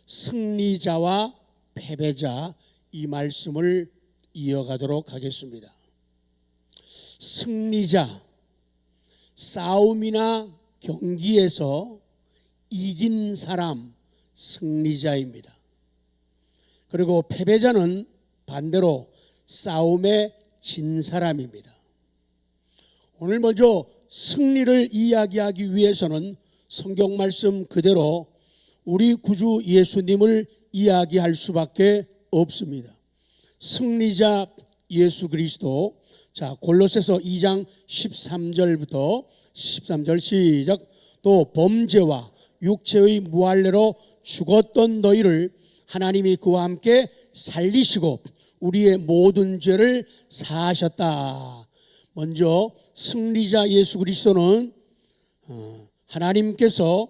승리자와 패배자 이 말씀을 이어가도록 하겠습니다. 승리자, 싸움이나 경기에서 이긴 사람 승리자입니다. 그리고 패배자는 반대로 싸움에 진 사람입니다. 오늘 먼저 승리를 이야기하기 위해서는 성경 말씀 그대로 우리 구주 예수님을 이야기할 수밖에 없습니다. 승리자 예수 그리스도. 자, 골로새서 2장 13절부터 13절 시작. 또 범죄와 육체의 무할례로 죽었던 너희를 하나님이 그와 함께 살리시고 우리의 모든 죄를 사하셨다. 먼저 승리자 예수 그리스도는 하나님께서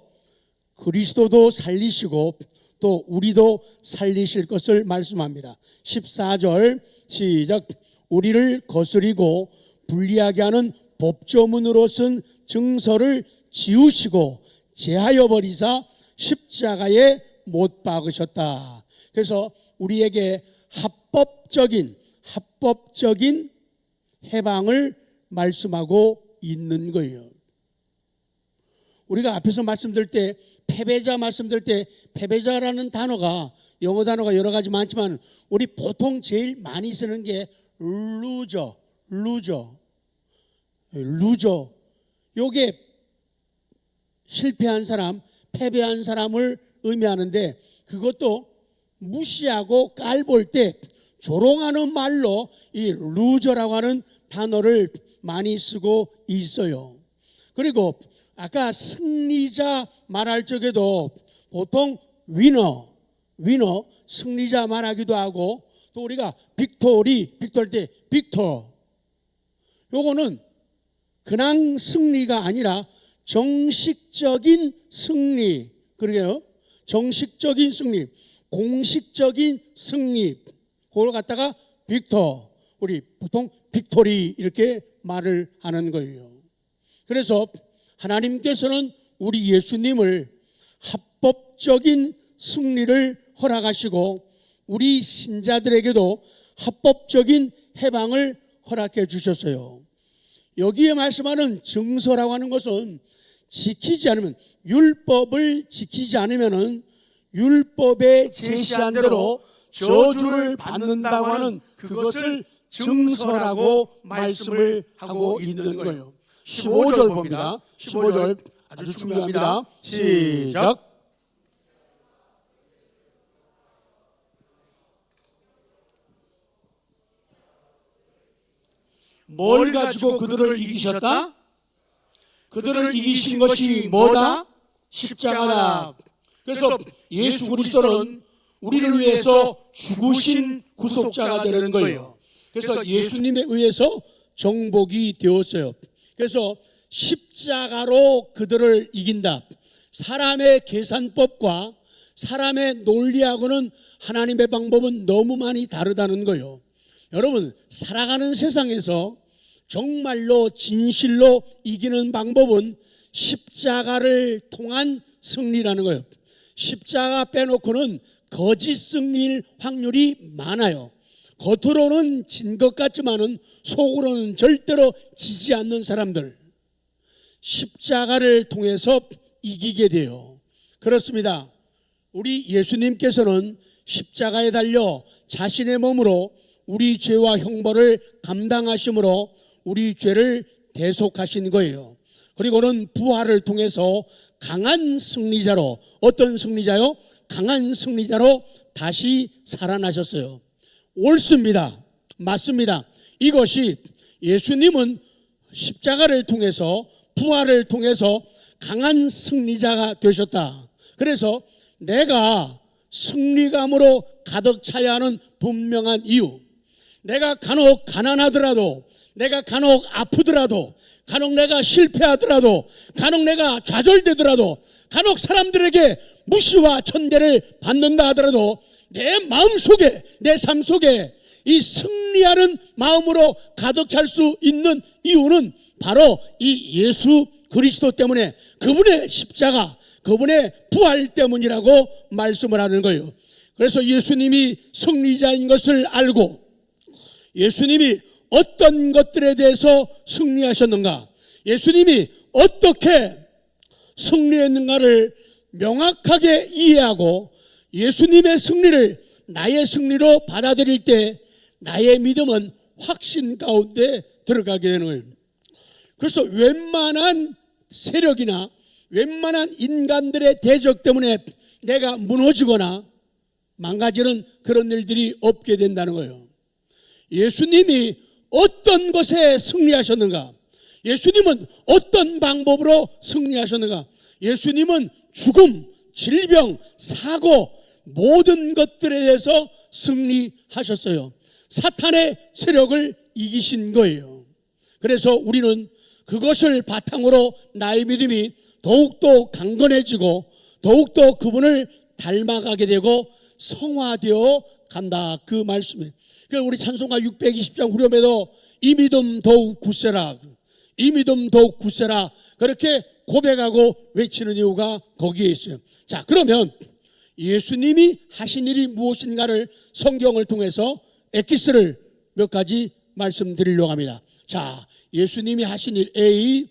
그리스도도 살리시고 또 우리도 살리실 것을 말씀합니다. 14절 시작. 우리를 거스리고 불리하게 하는 법조문으로 쓴 증서를 지우시고 제하여 버리사 십자가에 못 박으셨다. 그래서 우리에게 합법적인 해방을 말씀하고 있는 거예요. 우리가 앞에서 말씀드릴 때 패배자 말씀드릴 때 패배자라는 단어가 영어 단어가 여러 가지 많지만 우리 보통 제일 많이 쓰는 게 루저. 요게 실패한 사람, 패배한 사람을 의미하는데 그것도 무시하고 깔볼 때 조롱하는 말로 이 루저라고 하는 단어를 많이 쓰고 있어요. 그리고 아까 승리자 말할 적에도 보통 위너 승리자 말하기도 하고 또 우리가 빅토리 때 빅터. 요거는 그냥 승리가 아니라 정식적인 승리. 그러게요. 정식적인 승리, 공식적인 승리. 그걸 갖다가 빅터, 우리 보통 빅토리 이렇게 말을 하는 거예요. 그래서 하나님께서는 우리 예수님을 합법적인 승리를 허락하시고 우리 신자들에게도 합법적인 해방을 허락해 주셨어요. 여기에 말씀하는 증서라고 하는 것은 지키지 않으면, 율법을 지키지 않으면 율법에 제시한 대로 저주를 받는다고 하는 그것을 증서라고 말씀을 하고 있는 거예요. 15절 봅니다. 15절 아주 중요합니다. 시작. 뭘 가지고 그들을 이기셨다? 그들을 이기신 것이 뭐다? 십자가다. 그래서 예수 그리스도는 우리를 위해서 죽으신 구속자가 되는 거예요. 그래서 예수님에 의해서 정복이 되었어요. 그래서 십자가로 그들을 이긴다. 사람의 계산법과 사람의 논리하고는 하나님의 방법은 너무 많이 다르다는 거예요. 여러분, 살아가는 세상에서 정말로 진실로 이기는 방법은 십자가를 통한 승리라는 거예요. 십자가 빼놓고는 거짓 승리일 확률이 많아요. 겉으로는 진 것 같지만은 속으로는 절대로 지지 않는 사람들, 십자가를 통해서 이기게 돼요. 그렇습니다. 우리 예수님께서는 십자가에 달려 자신의 몸으로 우리 죄와 형벌을 감당하심으로 우리 죄를 대속하신 거예요. 그리고는 부활을 통해서 강한 승리자로, 어떤 승리자요? 강한 승리자로 다시 살아나셨어요. 옳습니다. 맞습니다. 이것이 예수님은 십자가를 통해서, 부활을 통해서 강한 승리자가 되셨다. 그래서 내가 승리감으로 가득 차야 하는 분명한 이유, 내가 간혹 가난하더라도, 내가 간혹 아프더라도, 간혹 내가 실패하더라도, 간혹 내가 좌절되더라도, 간혹 사람들에게 무시와 천대를 받는다 하더라도 내 마음속에, 내 삶 속에 이 승리하는 마음으로 가득 찰 수 있는 이유는 바로 이 예수 그리스도 때문에, 그분의 십자가, 그분의 부활 때문이라고 말씀을 하는 거예요. 그래서 예수님이 승리자인 것을 알고 예수님이 어떤 것들에 대해서 승리하셨는가, 예수님이 어떻게 승리했는가를 명확하게 이해하고 예수님의 승리를 나의 승리로 받아들일 때 나의 믿음은 확신 가운데 들어가게 되는 거예요. 그래서 웬만한 세력이나 웬만한 인간들의 대적 때문에 내가 무너지거나 망가지는 그런 일들이 없게 된다는 거예요. 예수님이 어떤 것에 승리하셨는가, 예수님은 어떤 방법으로 승리하셨는가, 예수님은 죽음, 질병, 사고 모든 것들에 대해서 승리하셨어요. 사탄의 세력을 이기신 거예요. 그래서 우리는 그것을 바탕으로 나의 믿음이 더욱더 강건해지고 더욱더 그분을 닮아가게 되고 성화되어 간다, 그 말씀이에요. 그래서 우리 찬송가 620장 후렴에도 이 믿음 더욱 굳세라, 이 믿음 더욱 굳세라 그렇게 고백하고 외치는 이유가 거기에 있어요. 자, 그러면 예수님이 하신 일이 무엇인가를 성경을 통해서 엑기스를 몇 가지 말씀드리려고 합니다. 자, 예수님이 하신 일 A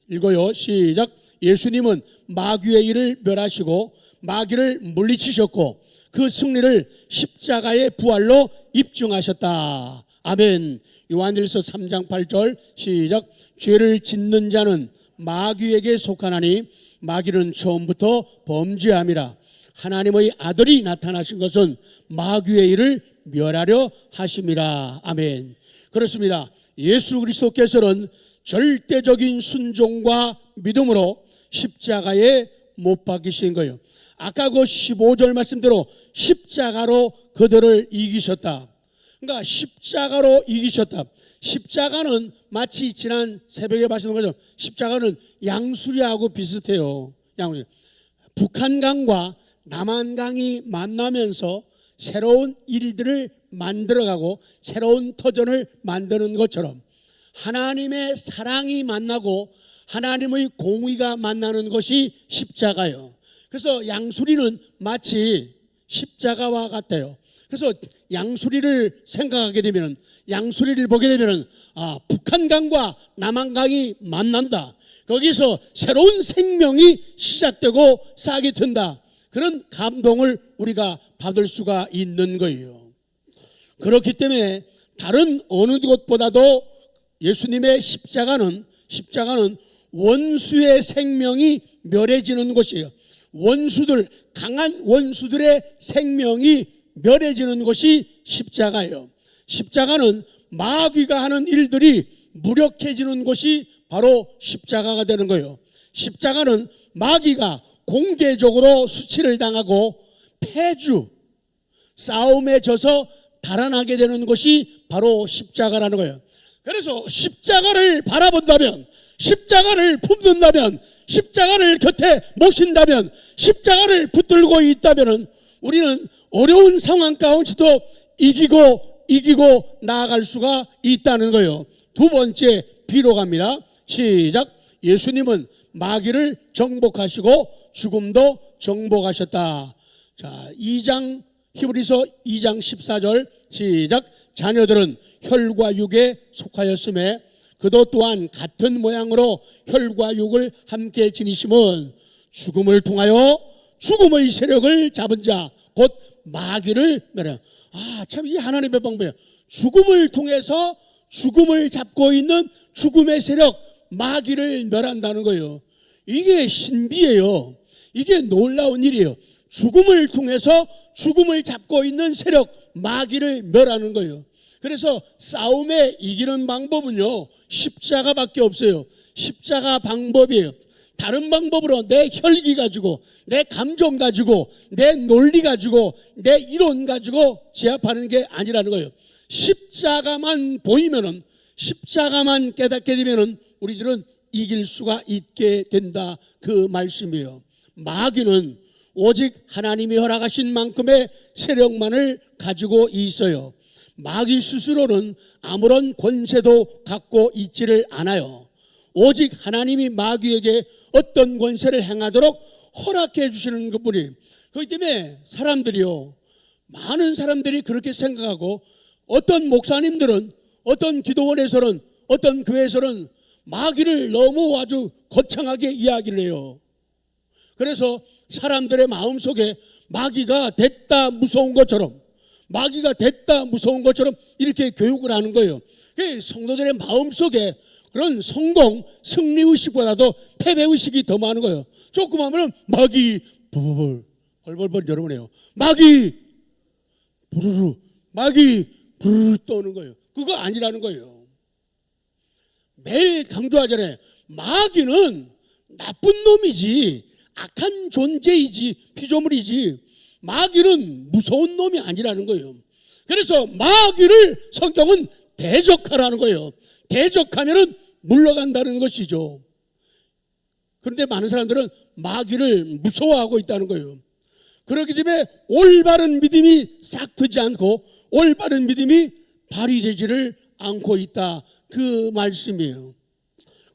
읽어요. 시작. 예수님은 마귀의 일을 멸하시고 마귀를 물리치셨고 그 승리를 십자가의 부활로 입증하셨다. 아멘. 요한일서 3장 8절 시작. 죄를 짓는 자는 마귀에게 속하나니 마귀는 처음부터 범죄함이라. 하나님의 아들이 나타나신 것은 마귀의 일을 멸하려 하심이라. 아멘. 그렇습니다. 예수 그리스도께서는 절대적인 순종과 믿음으로 십자가에 못 박히신 거예요. 아까 그 15절 말씀대로 십자가로 그들을 이기셨다. 그러니까 십자가로 이기셨다. 십자가는 마치 지난 새벽에 말씀한 것처럼 십자가는 양수리하고 비슷해요. 양수리. 북한강과 남한강이 만나면서 새로운 일들을 만들어가고 새로운 터전을 만드는 것처럼 하나님의 사랑이 만나고 하나님의 공의가 만나는 것이 십자가예요. 그래서 양수리는 마치 십자가와 같아요. 그래서 양수리를 생각하게 되면, 양수리를 보게 되면 북한강과 남한강이 만난다. 거기서 새로운 생명이 시작되고 싹이 튼다. 그런 감동을 우리가 받을 수가 있는 거예요. 그렇기 때문에 다른 어느 곳보다도 예수님의 십자가는 원수의 생명이 멸해지는 것이에요. 원수들, 강한 원수들의 생명이 멸해지는 것이 십자가예요. 십자가는 마귀가 하는 일들이 무력해지는 것이 바로 십자가가 되는 거예요. 십자가는 마귀가 공개적으로 수치를 당하고 패주, 싸움에 져서 달아나게 되는 것이 바로 십자가라는 거예요. 그래서 십자가를 바라본다면, 십자가를 품는다면, 십자가를 곁에 모신다면, 십자가를 붙들고 있다면 우리는 어려운 상황 가운데도 이기고 나아갈 수가 있다는 거예요. 두 번째 B로 갑니다. 시작. 예수님은 마귀를 정복하시고 죽음도 정복하셨다. 자, 히브리서 2장 14절 시작. 자녀들은 혈과 육에 속하였음에 그도 또한 같은 모양으로 혈과 육을 함께 지니심은 죽음을 통하여 죽음의 세력을 잡은 자 곧 마귀를 멸하여. 참 이 하나님의 방법이에요. 죽음을 통해서 죽음을 잡고 있는 죽음의 세력 마귀를 멸한다는 거예요. 이게 신비예요. 이게 놀라운 일이에요. 죽음을 통해서 죽음을 잡고 있는 세력 마귀를 멸하는 거예요. 그래서 싸움에 이기는 방법은요, 십자가밖에 없어요. 십자가 방법이에요. 다른 방법으로 내 혈기 가지고, 내 감정 가지고, 내 논리 가지고, 내 이론 가지고 제압하는 게 아니라는 거예요. 십자가만 보이면은, 십자가만 깨닫게 되면은 우리들은 이길 수가 있게 된다, 그 말씀이에요. 마귀는 오직 하나님이 허락하신 만큼의 세력만을 가지고 있어요. 마귀 스스로는 아무런 권세도 갖고 있지를 않아요. 오직 하나님이 마귀에게 어떤 권세를 행하도록 허락해 주시는 것뿐이에요. 그렇기 때문에 사람들이요, 많은 사람들이 그렇게 생각하고, 어떤 목사님들은, 어떤 기도원에서는, 어떤 교회에서는 마귀를 너무 아주 거창하게 이야기를 해요. 그래서 사람들의 마음속에 마귀가 됐다 무서운 것처럼, 마귀가 됐다 무서운 것처럼 이렇게 교육을 하는 거예요. 성도들의 마음속에 그런 성공, 승리의식보다도 패배의식이 더 많은 거예요. 조금 하면 마귀 벌벌벌 여러분 해요. 마귀 부르르, 마귀 부르르 떠오는 거예요. 그거 아니라는 거예요. 매일 강조하잖아요. 마귀는 나쁜 놈이지, 악한 존재이지, 피조물이지, 마귀는 무서운 놈이 아니라는 거예요. 그래서 마귀를 성경은 대적하라는 거예요. 대적하면은 물러간다는 것이죠. 그런데 많은 사람들은 마귀를 무서워하고 있다는 거예요. 그렇기 때문에 올바른 믿음이 싹 트지 않고 올바른 믿음이 발휘되지를 않고 있다, 그 말씀이에요.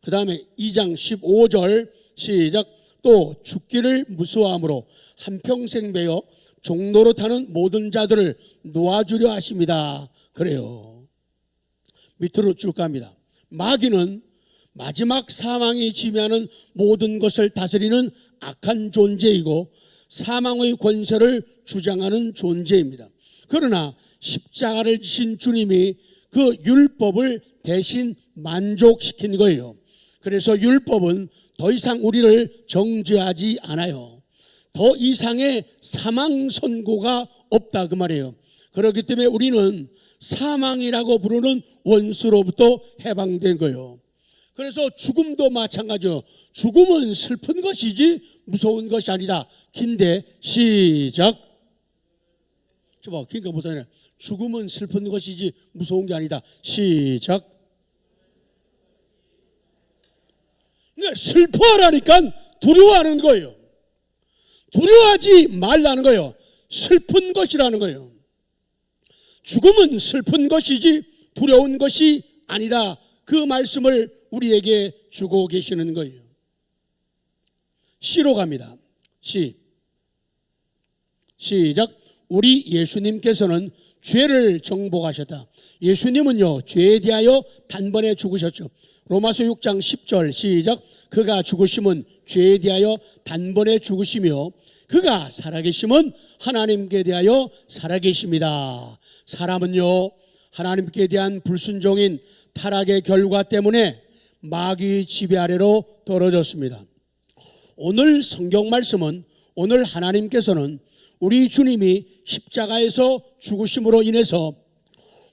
그 다음에 2장 15절 시작. 또 죽기를 무서워함으로 한평생 매여 종로로 타는 모든 자들을 놓아주려 하십니다. 그래요. 밑으로 쭉 갑니다. 마귀는 마지막 사망이 지배하는 모든 것을 다스리는 악한 존재이고 사망의 권세를 주장하는 존재입니다. 그러나 십자가를 지신 주님이 그 율법을 대신 만족시킨 거예요. 그래서 율법은 더 이상 우리를 정죄하지 않아요. 더 이상의 사망 선고가 없다, 그 말이에요. 그렇기 때문에 우리는 사망이라고 부르는 원수로부터 해방된 거예요. 그래서 죽음도 마찬가지요. 죽음은 슬픈 것이지 무서운 것이 아니다. 긴데 시작. 봐, 그러니까 못하네. 죽음은 슬픈 것이지 무서운 게 아니다. 시작. 그러니까 슬퍼하라니까 두려워하는 거예요. 두려워하지 말라는 거예요. 슬픈 것이라는 거예요. 죽음은 슬픈 것이지 두려운 것이 아니다, 그 말씀을 우리에게 주고 계시는 거예요. 시로 갑니다. 시작. 우리 예수님께서는 죄를 정복하셨다. 예수님은요, 죄에 대하여 단번에 죽으셨죠. 로마서 6장 10절 시작. 그가 죽으심은 죄에 대하여 단번에 죽으시며 그가 살아계심은 하나님께 대하여 살아계십니다. 사람은요, 하나님께 대한 불순종인 타락의 결과 때문에 마귀 지배 아래로 떨어졌습니다. 오늘 성경 말씀은, 오늘 하나님께서는 우리 주님이 십자가에서 죽으심으로 인해서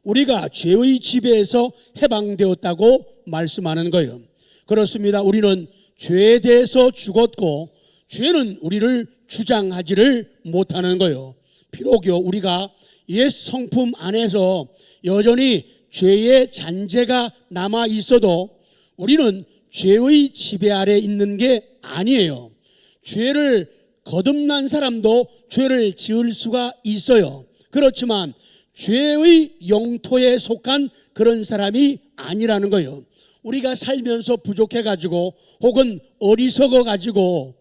우리가 죄의 지배에서 해방되었다고 말씀하는 거예요. 그렇습니다. 우리는 죄에 대해서 죽었고 죄는 우리를 주장하지를 못하는 거예요. 비록요, 우리가 옛 성품 안에서 여전히 죄의 잔재가 남아 있어도 우리는 죄의 지배 아래 있는 게 아니에요. 죄를 거듭난 사람도 죄를 지을 수가 있어요. 그렇지만 죄의 영토에 속한 그런 사람이 아니라는 거예요. 우리가 살면서 부족해가지고 혹은 어리석어서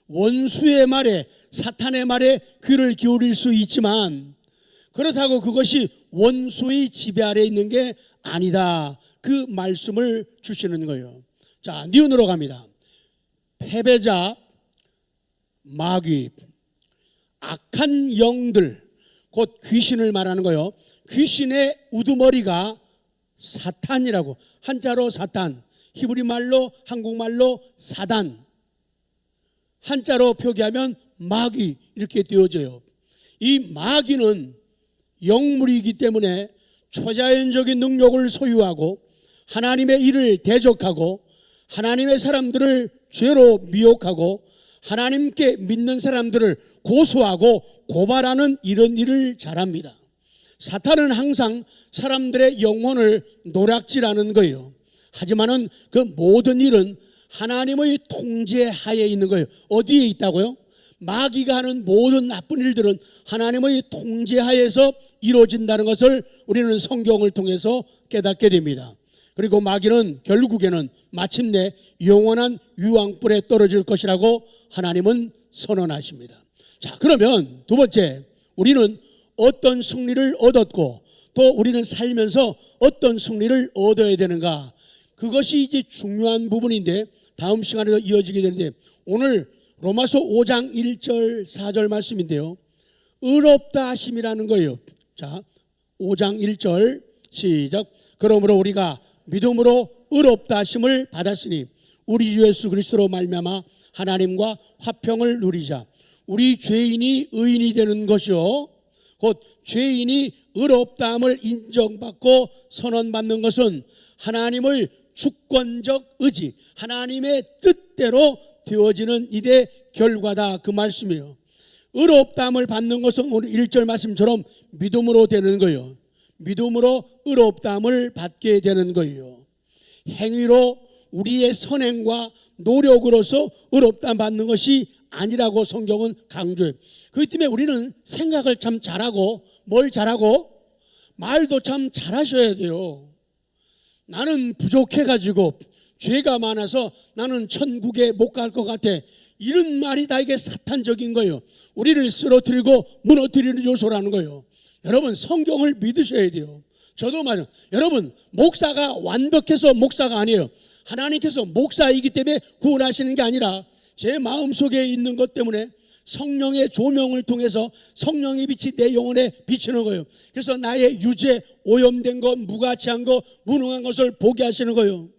원수의 말에, 사탄의 말에 귀를 기울일 수 있지만 그렇다고 그것이 원수의 지배 아래 있는 게 아니다, 그 말씀을 주시는 거예요. 자, 니은으로 갑니다. 패배자, 마귀, 악한 영들, 곧 귀신을 말하는 거예요. 귀신의 우두머리가 사탄이라고, 한자로 사탄, 히브리 말로, 한국말로 사단, 한자로 표기하면 마귀, 이렇게 되어져요. 이 마귀는 영물이기 때문에 초자연적인 능력을 소유하고 하나님의 일을 대적하고 하나님의 사람들을 죄로 미혹하고 하나님께 믿는 사람들을 고소하고 고발하는 이런 일을 잘합니다. 사탄은 항상 사람들의 영혼을 노략질하는 거예요. 하지만은 그 모든 일은 하나님의 통제하에 있는 거예요. 어디에 있다고요? 마귀가 하는 모든 나쁜 일들은 하나님의 통제하에서 이루어진다는 것을 우리는 성경을 통해서 깨닫게 됩니다. 그리고 마귀는 결국에는 마침내 영원한 유황불에 떨어질 것이라고 하나님은 선언하십니다. 자, 그러면 두 번째, 우리는 어떤 승리를 얻었고 또 우리는 살면서 어떤 승리를 얻어야 되는가? 그것이 이제 중요한 부분인데 다음 시간에도 이어지게 되는데, 오늘 로마서 5장 1절 4절 말씀인데요, 의롭다 하심이라는 거예요. 자, 5장 1절 시작. 그러므로 우리가 믿음으로 의롭다 하심을 받았으니 우리 주 예수 그리스도로 말미암아 하나님과 화평을 누리자. 우리 죄인이 의인이 되는 것이요 곧 죄인이 의롭다함을 인정받고 선언받는 것은 하나님의 주권적 의지, 하나님의 뜻대로 되어지는 일의 결과다, 그 말씀이에요. 의롭다함을 받는 것은 오늘 1절 말씀처럼 믿음으로 되는 거예요. 믿음으로 의롭다함을 받게 되는 거예요. 행위로 우리의 선행과 노력으로서 의롭다함 받는 것이 아니라고 성경은 강조해요. 그렇기 때문에 우리는 생각을 참 잘하고, 뭘 잘하고? 말도 참 잘하셔야 돼요. 나는 부족해가지고 죄가 많아서 나는 천국에 못 갈 것 같아, 이런 말이 다 이게 사탄적인 거예요. 우리를 쓰러뜨리고 무너뜨리는 요소라는 거예요. 여러분, 성경을 믿으셔야 돼요. 저도 맞아요. 여러분, 목사가 완벽해서 목사가 아니에요. 하나님께서 목사이기 때문에 구원하시는 게 아니라 제 마음속에 있는 것 때문에 성령의 조명을 통해서 성령의 빛이 내 영혼에 비치는 거예요. 그래서 나의 유죄, 오염된 것, 무가치한 것, 무능한 것을 보게 하시는 거예요.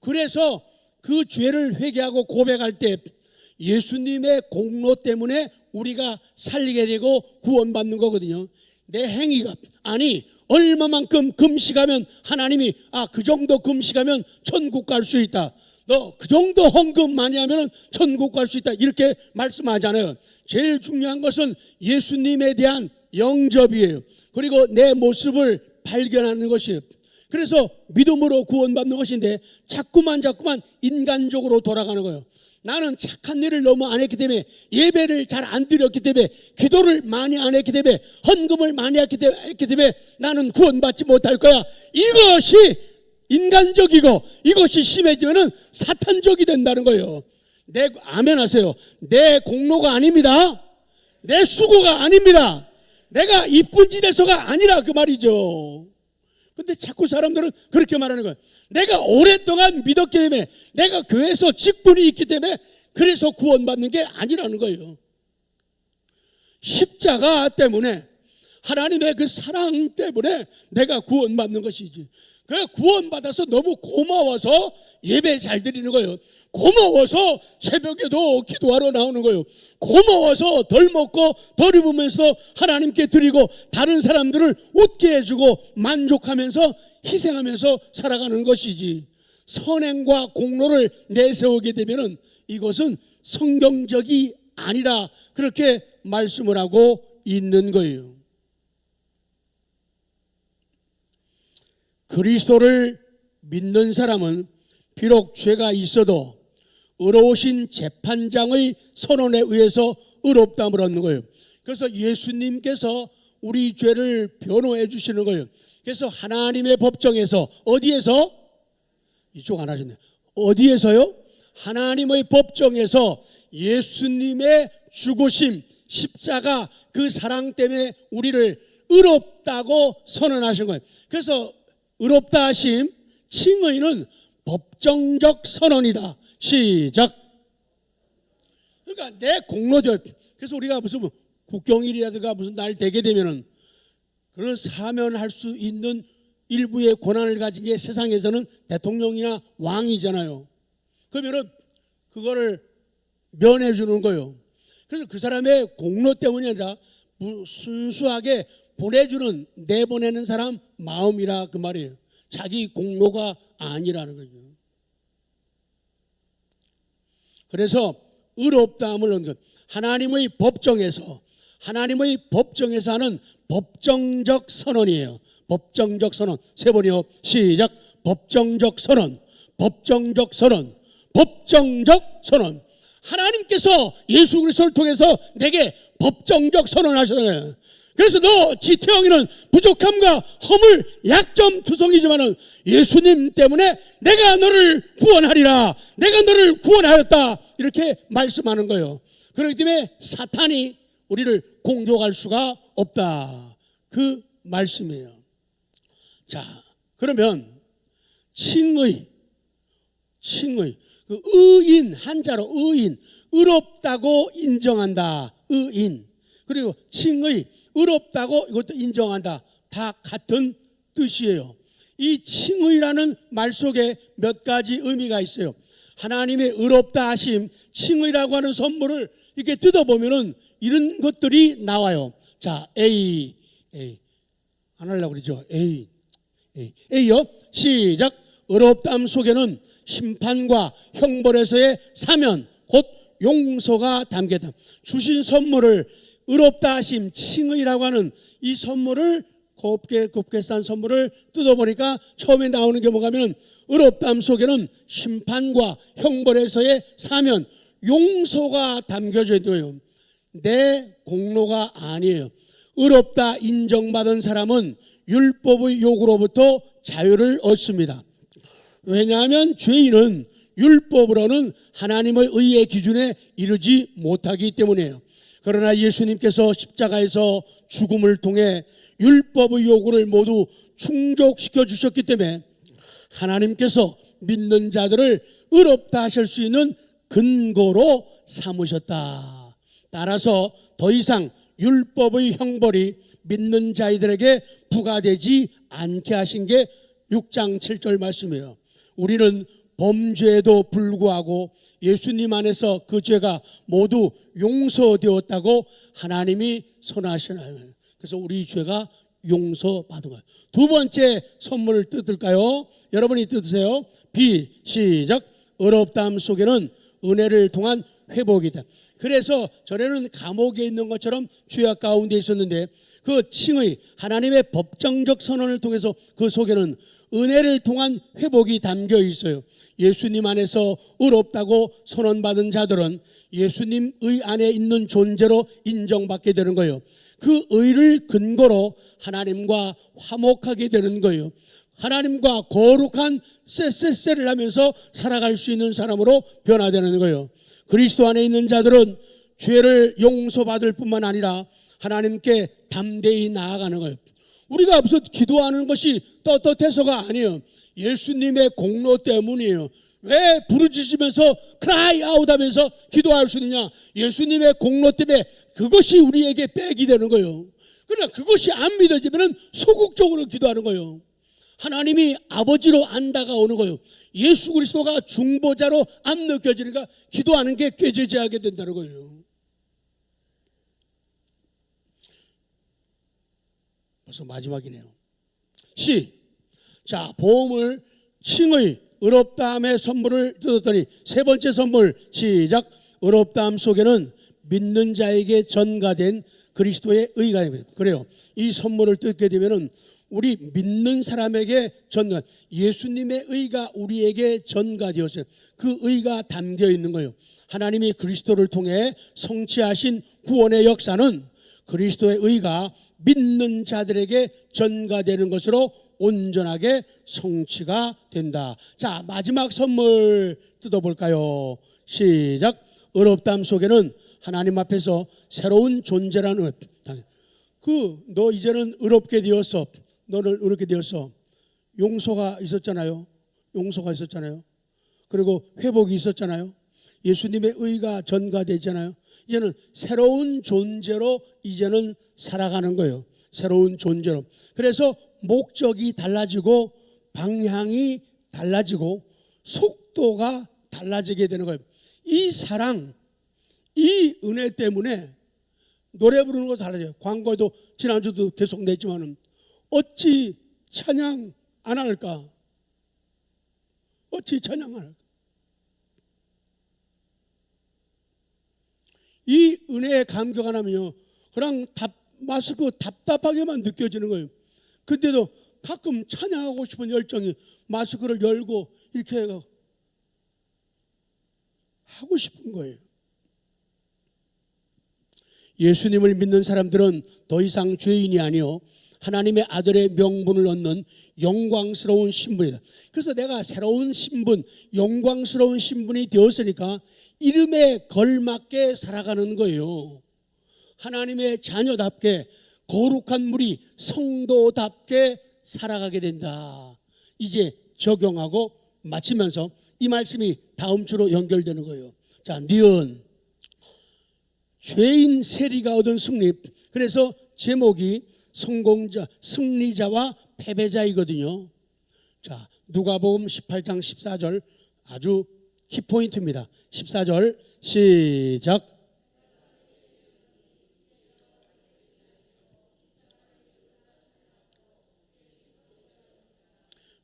그래서 그 죄를 회개하고 고백할 때 예수님의 공로 때문에 우리가 살리게 되고 구원받는 거거든요. 내 행위가, 아니 얼마만큼 금식하면 하나님이 그 정도 금식하면 천국 갈 수 있다, 너 그 정도 헌금 많이 하면 천국 갈 수 있다, 이렇게 말씀하잖아요. 제일 중요한 것은 예수님에 대한 영접이에요. 그리고 내 모습을 발견하는 것이에요. 그래서 믿음으로 구원받는 것인데 자꾸만 인간적으로 돌아가는 거예요. 나는 착한 일을 너무 안 했기 때문에, 예배를 잘 안 드렸기 때문에, 기도를 많이 안 했기 때문에, 헌금을 많이 했기 때문에 나는 구원받지 못할 거야. 이것이 인간적이고 이것이 심해지면 사탄적이 된다는 거예요. 아멘 하세요. 내 공로가 아닙니다. 내 수고가 아닙니다. 내가 이쁜 짓에서가 아니라, 그 말이죠. 근데 자꾸 사람들은 그렇게 말하는 거예요. 내가 오랫동안 믿었기 때문에, 내가 교회에서 직분이 있기 때문에 그래서 구원받는 게 아니라는 거예요. 십자가 때문에, 하나님의 그 사랑 때문에 내가 구원받는 것이지. 그 구원받아서 너무 고마워서 예배 잘 드리는 거예요. 고마워서 새벽에도 기도하러 나오는 거예요. 고마워서 덜 먹고 덜 입으면서 하나님께 드리고 다른 사람들을 웃게 해주고 만족하면서 희생하면서 살아가는 것이지, 선행과 공로를 내세우게 되면은 이것은 성경적이 아니라 그렇게 말씀을 하고 있는 거예요. 그리스도를 믿는 사람은 비록 죄가 있어도 의로우신 재판장의 선언에 의해서 의롭다함을 얻는 거예요. 그래서 예수님께서 우리 죄를 변호해 주시는 거예요. 그래서 하나님의 법정에서, 어디에서? 이쪽 안 하셨네. 어디에서요? 하나님의 법정에서 예수님의 죽으심, 십자가, 그 사랑 때문에 우리를 의롭다고 선언하신 거예요. 그래서 의롭다 하심, 칭의는 법정적 선언이다. 시작. 그러니까 내 공로들, 그래서 우리가 무슨 국경일이라든가 무슨 날 되게 되면은 그런 사면할 수 있는 일부의 권한을 가진 게 세상에서는 대통령이나 왕이잖아요. 그러면은 그거를 면해 주는 거예요. 그래서 그 사람의 공로 때문이 아니라 순수하게 보내주는, 내보내는 사람 마음이라, 그 말이에요. 자기 공로가 아니라는 거죠. 그래서 의롭다함을 얻는 것, 하나님의 법정에서 하는 법정적 선언이에요. 법정적 선언. 세 번이요. 시작. 법정적 선언. 법정적 선언. 법정적 선언. 하나님께서 예수 그리스도를 통해서 내게 법정적 선언을 하셨잖아요. 그래서 너 지태형이는 부족함과 허물 약점 투성이지만은 예수님 때문에 내가 너를 구원하리라, 내가 너를 구원하였다, 이렇게 말씀하는 거예요. 그렇기 때문에 사탄이 우리를 공격할 수가 없다, 그 말씀이에요. 자, 그러면 칭의, 그 의인, 한자로 의인, 의롭다고 인정한다, 의인. 그리고 칭의, 의롭다고 이것도 인정한다, 다 같은 뜻이에요. 이 칭의라는 말 속에 몇 가지 의미가 있어요. 하나님의 의롭다 하심, 칭의라고 하는 선물을 이렇게 뜯어보면은 이런 것들이 나와요. 자, A 안 하려고 그러죠. A요. 시작. 의롭다함 속에는 심판과 형벌에서의 사면, 곧 용서가 담겼다. 주신 선물을, 의롭다 하심, 칭의라고 하는 이 선물을, 곱게 싼 선물을 뜯어보니까 처음에 나오는 게 뭐가 하면, 의롭다함 속에는 심판과 형벌에서의 사면, 용서가 담겨져 있어요. 내 공로가 아니에요. 의롭다 인정받은 사람은 율법의 요구로부터 자유를 얻습니다. 왜냐하면 죄인은 율법으로는 하나님의 의의 기준에 이르지 못하기 때문이에요. 그러나 예수님께서 십자가에서 죽음을 통해 율법의 요구를 모두 충족시켜 주셨기 때문에 하나님께서 믿는 자들을 의롭다 하실 수 있는 근거로 삼으셨다. 따라서 더 이상 율법의 형벌이 믿는 자들에게 부과되지 않게 하신 게 6장 7절 말씀이에요. 우리는 범죄에도 불구하고 예수님 안에서 그 죄가 모두 용서되었다고 하나님이 선하시나요. 그래서 우리 죄가 용서받은 거예요. 두 번째 선물을 뜯을까요? 여러분이 뜯으세요. B, 시작. 의롭다함 속에는 은혜를 통한 회복이다. 그래서 전에는 감옥에 있는 것처럼 죄악 가운데 있었는데 그 칭의, 하나님의 법정적 선언을 통해서 그 속에는 은혜를 통한 회복이 담겨 있어요. 예수님 안에서 의롭다고 선언받은 자들은 예수님의 안에 있는 존재로 인정받게 되는 거예요. 그 의를 근거로 하나님과 화목하게 되는 거예요. 하나님과 거룩한 쎄쎄쎄를 하면서 살아갈 수 있는 사람으로 변화되는 거예요. 그리스도 안에 있는 자들은 죄를 용서받을 뿐만 아니라 하나님께 담대히 나아가는 거예요. 우리가 앞서 기도하는 것이 떳떳해서가 아니에요. 예수님의 공로 때문이에요. 왜 부르짖으면서 cry out 하면서 기도할 수 있느냐? 예수님의 공로 때문에 그것이 우리에게 백이 되는 거예요. 그러나 그것이 안 믿어지면 소극적으로 기도하는 거예요. 하나님이 아버지로 안 다가오는 거예요. 예수 그리스도가 중보자로 안 느껴지니까 기도하는 게 꾀죄죄하게 된다는 거예요. 벌써 마지막이네요. C. 자, 보험을 칭의, 의롭다함의 선물을 뜯었더니 세 번째 선물, 시작. 의롭다함 속에는 믿는 자에게 전가된 그리스도의 의가 있습니다. 그래요. 이 선물을 뜯게 되면은 우리 믿는 사람에게 전가, 예수님의 의가 우리에게 전가되었어요. 그 의가 담겨 있는 거예요. 하나님이 그리스도를 통해 성취하신 구원의 역사는 그리스도의 의가 믿는 자들에게 전가되는 것으로 온전하게 성취가 된다. 자, 마지막 선물 뜯어볼까요? 시작. 의롭다함 속에는 하나님 앞에서 새로운 존재라는, 너 이제는 의롭게 되었어. 너를 의롭게 되었어. 용서가 있었잖아요. 그리고 회복이 있었잖아요. 예수님의 의가 전가되잖아요. 이제는 새로운 존재로 이제는 살아가는 거예요. 새로운 존재로. 그래서 목적이 달라지고 방향이 달라지고 속도가 달라지게 되는 거예요. 이 사랑, 이 은혜 때문에 노래 부르는 것도 달라져요. 광고에도 지난주도 계속 냈지만은 어찌 찬양 안 할까? 어찌 찬양 안 할까? 이 은혜에 감격 안 하면요, 그냥 마스크 답답하게만 느껴지는 거예요. 근데도 가끔 찬양하고 싶은 열정이 마스크를 열고 이렇게 하고 싶은 거예요. 예수님을 믿는 사람들은 더 이상 죄인이 아니요 하나님의 아들의 명분을 얻는 영광스러운 신분이다. 그래서 내가 새로운 신분, 영광스러운 신분이 되었으니까 이름에 걸맞게 살아가는 거예요. 하나님의 자녀답게 거룩한 무리 성도답게 살아가게 된다. 이제 적용하고 마치면서 이 말씀이 다음 주로 연결되는 거예요. 자, 니은 죄인 세리가 얻은 승리. 그래서 제목이 성공자, 승리자와 패배자이거든요. 자, 누가복음 18장 14절 아주 키포인트입니다. 14절 시작.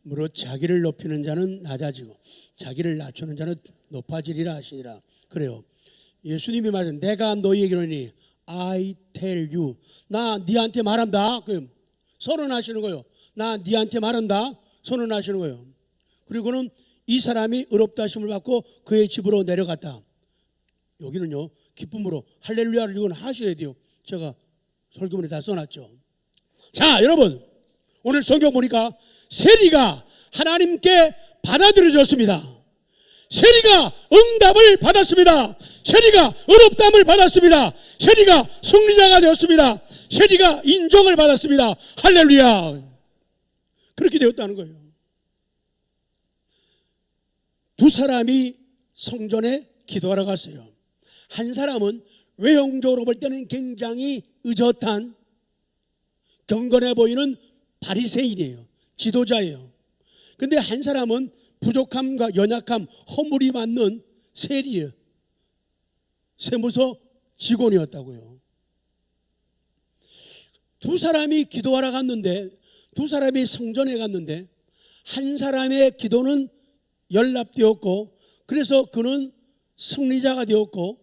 무릇 자기를 높이는 자는 낮아지고 자기를 낮추는 자는 높아지리라 하시니라. 그래요. 예수님이 말씀 내가 너희에게 이르노니 I tell you 나 니한테 말한다. 선언하시는 거예요. 나 니한테 말한다. 선언하시는 거예요. 그리고는 이 사람이 의롭다 하심을 받고 그의 집으로 내려갔다. 여기는요 기쁨으로 할렐루야를 이건 하셔야 돼요. 제가 설교문에 다 써놨죠. 자, 여러분 오늘 성경 보니까 세리가 하나님께 받아들여졌습니다. 세리가 응답을 받았습니다. 세리가 의롭다함을 받았습니다. 세리가 승리자가 되었습니다. 세리가 인정을 받았습니다. 할렐루야. 그렇게 되었다는 거예요. 두 사람이 성전에 기도하러 갔어요. 한 사람은 외형적으로 볼 때는 굉장히 의젓한 경건해 보이는 바리새인이에요. 지도자예요. 근데 한 사람은 부족함과 연약함, 허물이 맞는 세리예요. 세무서 직원이었다고요. 두 사람이 기도하러 갔는데, 두 사람이 성전에 갔는데 한 사람의 기도는 연락되었고 그래서 그는 승리자가 되었고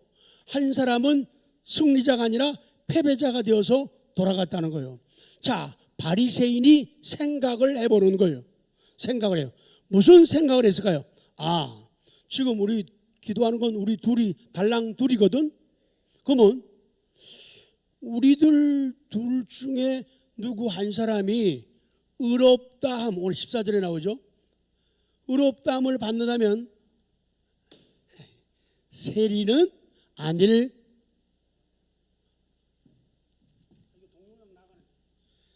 한 사람은 승리자가 아니라 패배자가 되어서 돌아갔다는 거예요. 자, 바리새인이 생각을 해보는 거예요. 생각을 해요. 무슨 생각을 했을까요? 아, 지금 우리 기도하는 건 우리 둘이 달랑 둘이거든. 그러면 우리들 둘 중에 누구 한 사람이 의롭다함, 오늘 14절에 나오죠. 의롭다함을 받는다면 세리는 아닐,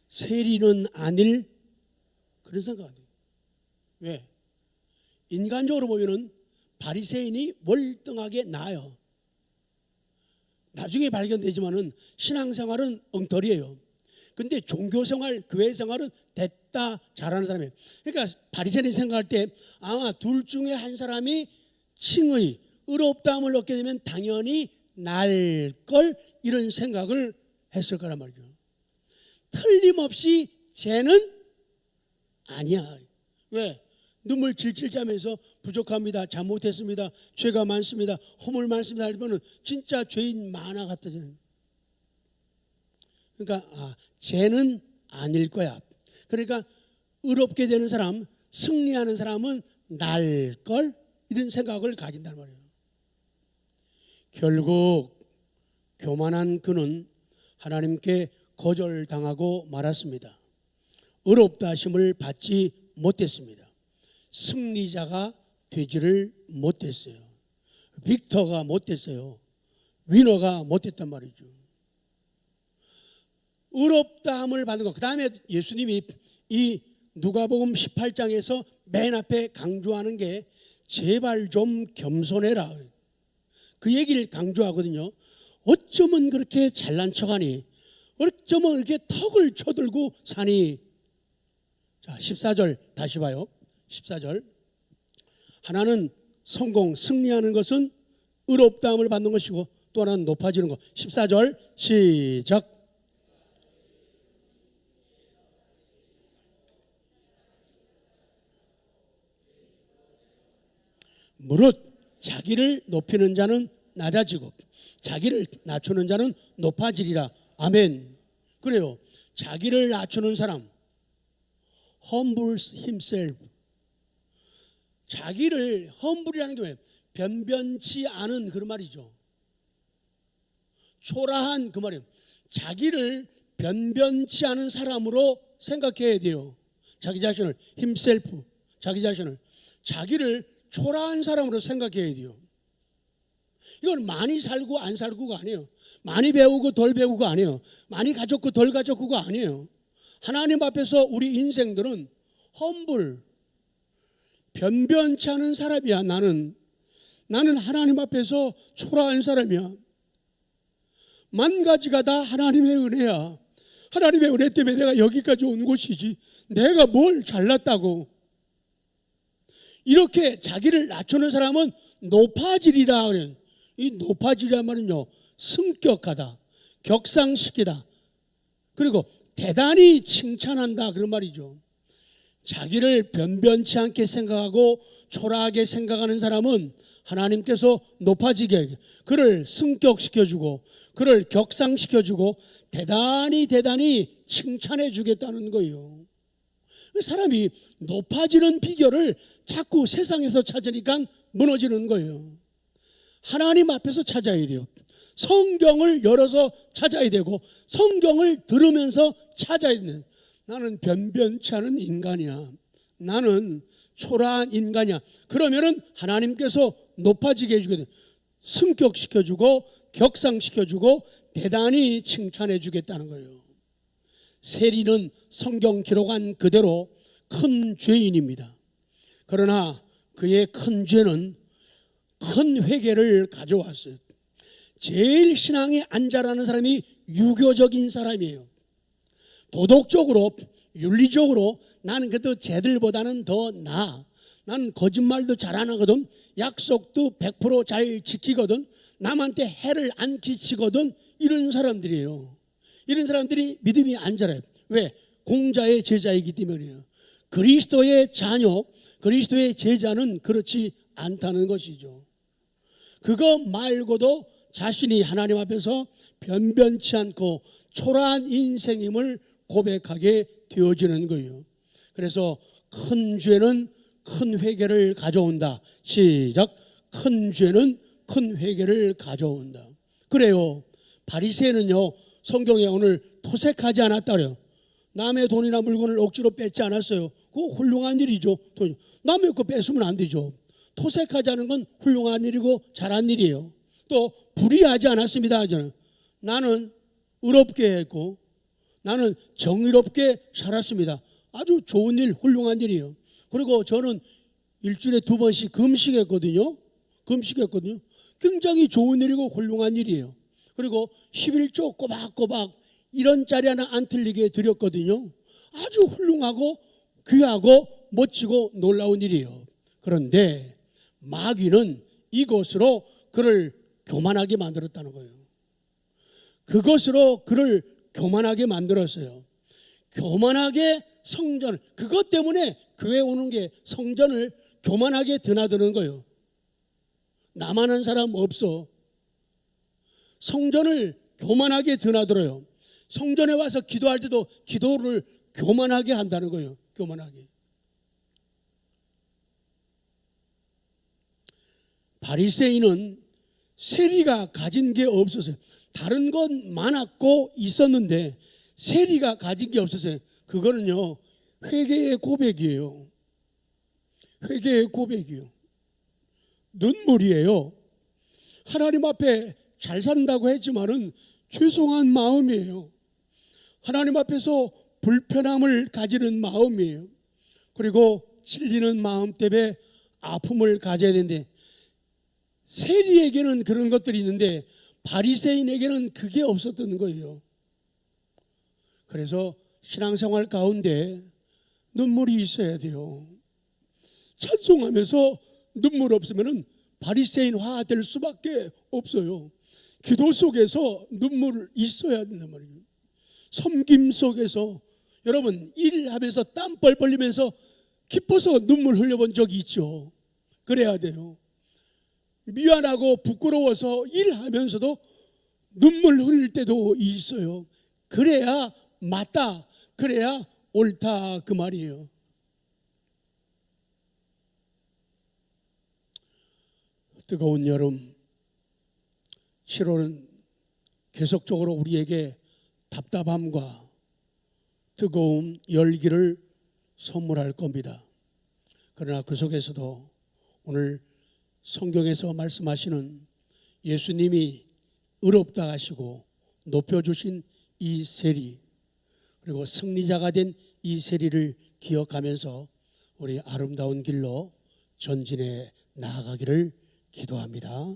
세리는 아닐 그런 생각 안 돼요. 왜? 인간적으로 보면은 바리새인이 월등하게 나아요. 나중에 발견되지만은 신앙생활은 엉터리예요. 근데 종교생활, 교회생활은 됐다 잘하는 사람이에요. 그러니까 바리새인이 생각할 때 아마 둘 중에 한 사람이 칭의, 의롭다함을 얻게 되면 당연히 날 걸 이런 생각을 했을 거란 말이죠. 틀림없이 쟤는 아니야. 왜? 눈물 질질 짜면서 부족합니다. 잘못했습니다. 죄가 많습니다. 허물 많습니다. 하면 진짜 죄인 많아 같아져요. 그러니까 쟤는 아닐 거야. 그러니까 의롭게 되는 사람, 승리하는 사람은 날 걸 이런 생각을 가진단 말이에요. 결국 교만한 그는 하나님께 거절당하고 말았습니다. 의롭다 하심을 받지 못했습니다. 승리자가 되지를 못했어요. 빅터가 못했어요. 위너가 못했단 말이죠. 의롭다함을 받는 것. 그 다음에 예수님이 이 누가복음 18장에서 맨 앞에 강조하는 게 제발 좀 겸손해라. 그 얘기를 강조하거든요. 어쩌면 그렇게 잘난 척하니? 어쩌면 이렇게 턱을 쳐들고 사니? 자, 14절 다시 봐요. 14절. 하나는 성공, 승리하는 것은 의롭다함을 받는 것이고 또 하나는 높아지는 것. 14절 시작. 무릇 자기를 높이는 자는 낮아지고 자기를 낮추는 자는 높아지리라. 아멘. 그래요. 자기를 낮추는 사람, humbles himself. 자기를 humble이라는 게 뭐예요? 변변치 않은 그런 말이죠. 초라한 그 말이에요. 자기를 변변치 않은 사람으로 생각해야 돼요. 자기 자신을 himself, 자기를 초라한 사람으로 생각해야 돼요. 이건 많이 살고 안 살고가 아니에요. 많이 배우고 덜 배우고 아니에요. 많이 가졌고 덜 가졌고가 아니에요. 하나님 앞에서 우리 인생들은 험불, 변변치 않은 사람이야. 나는 하나님 앞에서 초라한 사람이야. 만 가지가 다 하나님의 은혜야. 하나님의 은혜 때문에 내가 여기까지 온 것이지 내가 뭘 잘났다고. 이렇게 자기를 낮추는 사람은 높아지리라 그래요. 이 높아지리란 말은요, 승격하다, 격상시키다, 그리고 대단히 칭찬한다 그런 말이죠. 자기를 변변치 않게 생각하고 초라하게 생각하는 사람은 하나님께서 높아지게, 그를 승격시켜주고 그를 격상시켜주고 대단히 칭찬해 주겠다는 거예요. 사람이 높아지는 비결을 자꾸 세상에서 찾으니까 무너지는 거예요. 하나님 앞에서 찾아야 돼요. 성경을 열어서 찾아야 되고 성경을 들으면서 찾아야 돼요. 나는 변변치 않은 인간이야. 나는 초라한 인간이야. 그러면은 하나님께서 높아지게 해주게, 승격시켜주고 격상시켜주고 대단히 칭찬해 주겠다는 거예요. 세리는 성경 기록한 그대로 큰 죄인입니다. 그러나 그의 큰 죄는 큰 회개를 가져왔어요. 제일 신앙이 안 자라는 사람이 유교적인 사람이에요. 도덕적으로, 윤리적으로 나는 그래도 쟤들보다는 더 나아. 나는 거짓말도 잘 안 하거든. 약속도 100% 잘 지키거든. 남한테 해를 안 끼치거든. 이런 사람들이에요. 이런 사람들이 믿음이 안 자라요. 왜? 공자의 제자이기 때문이에요. 그리스도의 자녀, 그리스도의 제자는 그렇지 않다는 것이죠. 그거 말고도 자신이 하나님 앞에서 변변치 않고 초라한 인생임을 고백하게 되어지는 거예요. 그래서 큰 죄는 큰 회개를 가져온다. 시작. 큰 죄는 큰 회개를 가져온다. 그래요. 바리새인은요, 성경에 오늘 토색하지 않았다 그래요. 남의 돈이나 물건을 억지로 뺏지 않았어요. 그거 훌륭한 일이죠. 남의 거 뺏으면 안 되죠. 토색하지 않은 건 훌륭한 일이고 잘한 일이에요. 또 불의하지 않았습니다. 나는 의롭게 했고 나는 정의롭게 살았습니다. 아주 좋은 일, 훌륭한 일이에요. 그리고 저는 일주일에 2번씩 금식했거든요. 굉장히 좋은 일이고 훌륭한 일이에요. 그리고 11조 꼬박꼬박 이런 자리 하나 안 틀리게 드렸거든요. 아주 훌륭하고 귀하고 멋지고 놀라운 일이에요. 그런데 마귀는 이것으로 그를 교만하게 만들었다는 거예요. 그것으로 그를 교만하게 만들었어요. 교만하게 성전을, 그것 때문에 교회 오는 게 성전을 교만하게 드나드는 거예요. 나만 한 사람 없어. 성전을 교만하게 드나들어요. 성전에 와서 기도할 때도 기도를 교만하게 한다는 거예요. 교만하게. 바리새인은 세리가 가진 게 없었어요. 다른 건 많았고 있었는데 세리가 가진 게 없었어요. 그거는요, 회개의 고백이에요. 회개의 고백이에요. 눈물이에요. 하나님 앞에 잘 산다고 했지만은 죄송한 마음이에요. 하나님 앞에서 불편함을 가지는 마음이에요. 그리고 질리는 마음 때문에 아픔을 가져야 되는데 세리에게는 그런 것들이 있는데 바리새인에게는 그게 없었던 거예요. 그래서 신앙생활 가운데 눈물이 있어야 돼요. 찬송하면서 눈물 없으면 바리새인화 될 수밖에 없어요. 기도 속에서 눈물 있어야 된단 말이에요. 섬김 속에서 여러분 일하면서 땀 뻘 흘리면서 기뻐서 눈물 흘려본 적이 있죠. 그래야 돼요. 미안하고 부끄러워서 일하면서도 눈물 흘릴 때도 있어요. 그래야 맞다, 그래야 옳다 그 말이에요. 뜨거운 여름 7월은 계속적으로 우리에게 답답함과 뜨거운 열기를 선물할 겁니다. 그러나 그 속에서도 오늘 성경에서 말씀하시는 예수님이 의롭다 하시고 높여주신 이 세리, 그리고 승리자가 된 이 세리를 기억하면서 우리 아름다운 길로 전진해 나아가기를 기도합니다.